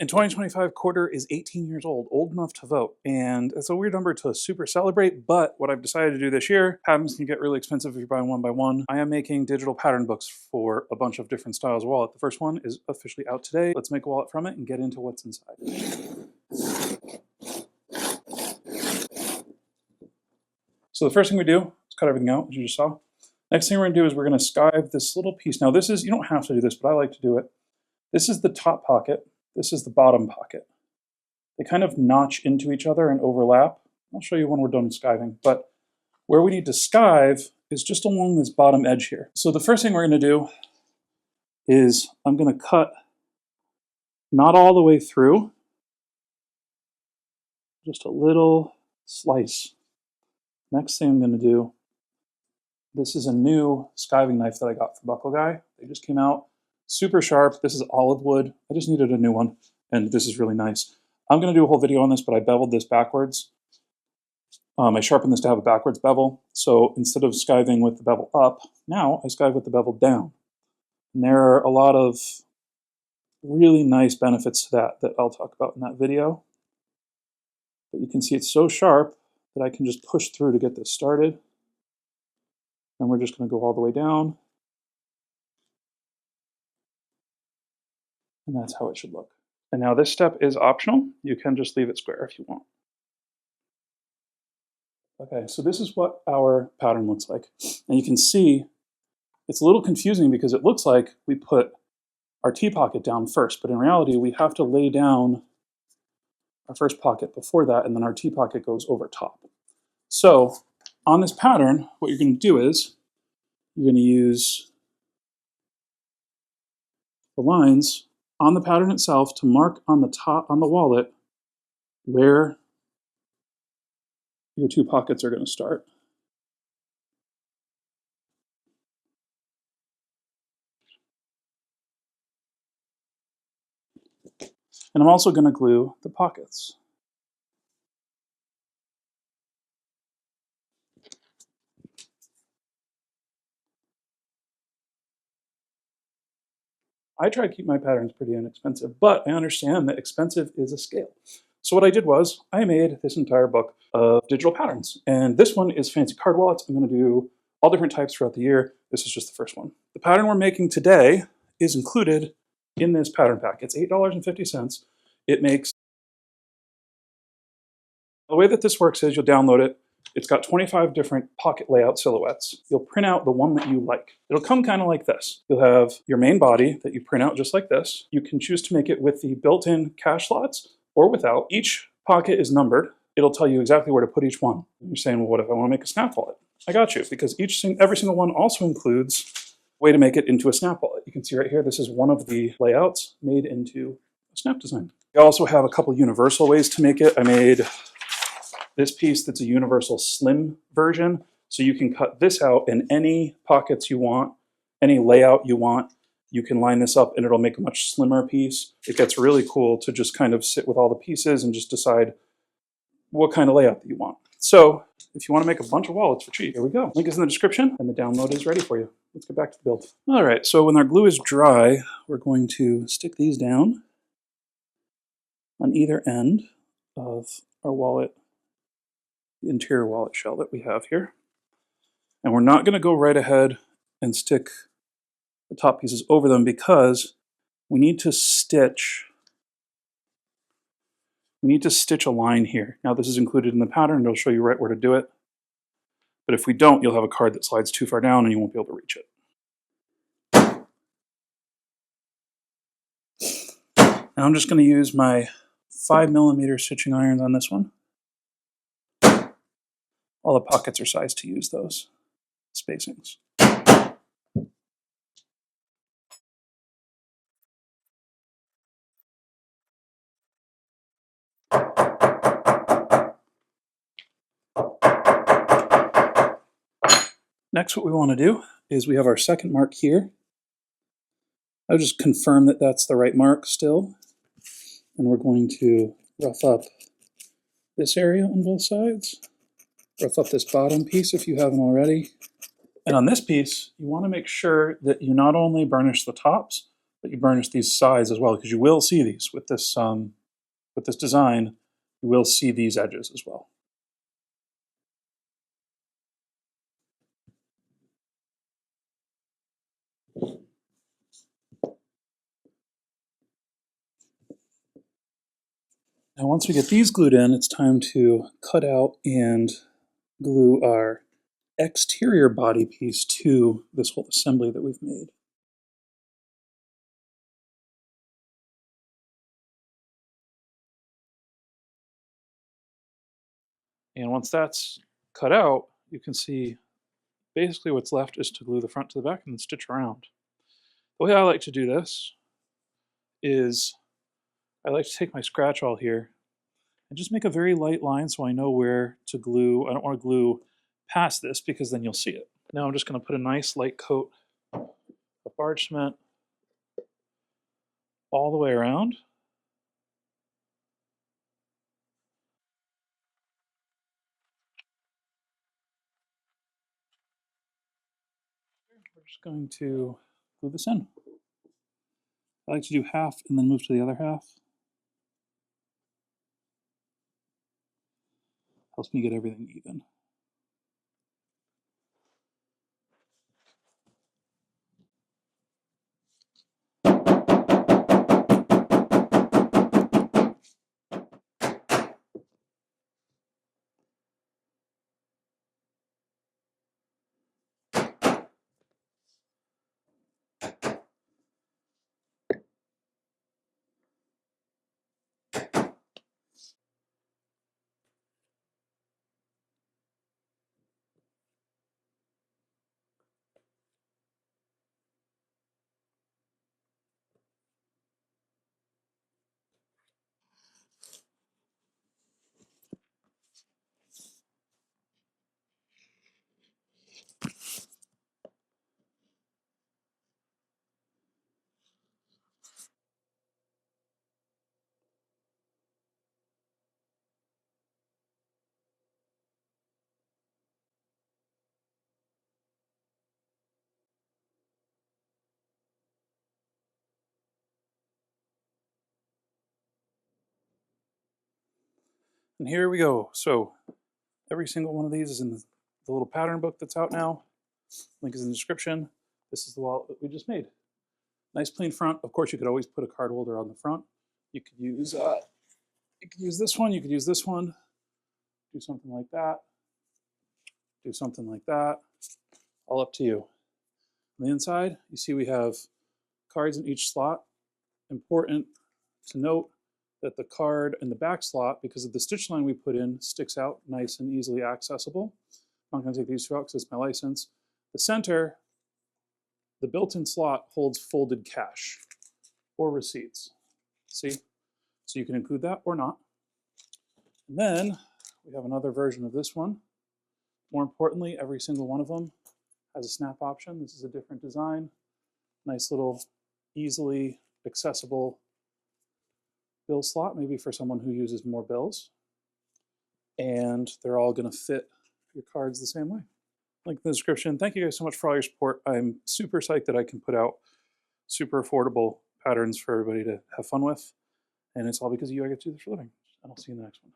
In 2025, Corter is 18 years old enough to vote. And it's a weird number to super celebrate, but what I've decided to do this year, patterns can get really expensive if you're buying one by one. I am making digital pattern books for a bunch of different styles of wallet. The first one is officially out today. Let's make a wallet from it and get into what's inside. So the first thing we do is cut everything out, as you just saw. Next thing we're gonna do is we're gonna skive this little piece. Now this is, you don't have to do this, but I like to do it. This is the top pocket. This is the bottom pocket. They kind of notch into each other and overlap. I'll show you when we're done skiving, but where we need to skive is just along this bottom edge here. So the first thing we're gonna do is I'm gonna cut not all the way through, just a little slice. Next thing I'm gonna do, this is a new skiving knife that I got from Buckle Guy. They just came out. Super sharp. This is olive wood. I just needed a new one, and this is really nice. I'm going to do a whole video on this, but I beveled this backwards. I sharpened this to have a backwards bevel, so instead of skiving with the bevel up, now I skive with the bevel down. And there are a lot of really nice benefits to that I'll talk about in that video. But you can see it's so sharp that I can just push through to get this started. And we're just going to go all the way down. And that's how it should look. And now this step is optional. You can just leave it square if you want. Okay, so this is what our pattern looks like. And you can see it's a little confusing because it looks like we put our T pocket down first, but in reality, we have to lay down our first pocket before that, and then our T pocket goes over top. So on this pattern, what you're going to do is you're going to use the lines on the pattern itself to mark on the top, on the wallet, where your two pockets are going to start. And I'm also going to glue the pockets. I try to keep my patterns pretty inexpensive, but I understand that expensive is a scale. So what I did was I made this entire book of digital patterns. And this one is fancy card wallets. I'm going to do all different types throughout the year. This is just the first one. The pattern we're making today is included in this pattern pack. It's $8.50. It makes... The way that this works is you'll download it. It's got 25 different pocket layout silhouettes. You'll print out the one that you like. It'll come kind of like this. You'll have your main body that you print out just like this. You can choose to make it with the built-in cash slots or without. Each pocket is numbered. It'll tell you exactly where to put each one. You're saying, well, what if I want to make a snap wallet? I got you, because every single one also includes a way to make it into a snap wallet. You can see right here, this is one of the layouts made into a snap design. You also have a couple universal ways to make it. I made this piece that's a universal slim version, so you can cut this out in any pockets you want, any layout you want. You can line this up and it'll make a much slimmer piece. It gets really cool to just kind of sit with all the pieces and just decide what kind of layout that you want. So if you want to make a bunch of wallets for cheap, here we go. Link is in the description and the download is ready for you. Let's get back to the build. All right, so when our glue is dry, we're going to stick these down on either end of our wallet, the interior wallet shell that we have here. And we're not going to go right ahead and stick the top pieces over them because we need to stitch a line here. Now this is included in the pattern. It'll show you right where to do it. But if we don't, you'll have a card that slides too far down and you won't be able to reach it. Now I'm just going to use my 5mm stitching irons on this one. All the pockets are sized to use those spacings. Next, what we want to do is we have our second mark here. I'll just confirm that that's the right mark still. And we're going to rough up this area on both sides. Rough up this bottom piece if you haven't already. And on this piece, you want to make sure that you not only burnish the tops, but you burnish these sides as well, because you will see these with this design. You will see these edges as well. Now once we get these glued in, it's time to cut out and glue our exterior body piece to this whole assembly that we've made. And once that's cut out, you can see basically what's left is to glue the front to the back and then stitch around. The way I like to do this is I like to take my scratch awl here and just make a very light line so I know where to glue. I don't want to glue past this because then you'll see it. Now I'm just going to put a nice light coat of barge cement all the way around. We're just going to glue this in. I like to do half and then move to the other half. Helps me get everything even. And here we go. So every single one of these is in the little pattern book that's out now. Link is in the description. This is the wallet that we just made. Nice plain front. Of course, you could always put a card holder on the front. You could use this one. You could use this one. Do something like that. Do something like that. All up to you. On the inside, you see we have cards in each slot. Important to note that the card in the back slot, because of the stitch line we put in, sticks out nice and easily accessible. I'm not going to take these two out because it's my license. The center, the built-in slot holds folded cash or receipts. See? So you can include that or not. And then we have another version of this one. More importantly, every single one of them has a snap option. This is a different design. Nice little, easily accessible bill slot, maybe for someone who uses more bills. And they're all going to fit your cards the same way. Link in the description. Thank you guys so much for all your support. I'm super psyched that I can put out super affordable patterns for everybody to have fun with. And it's all because of you. I get to do this for a living. And I'll see you in the next one.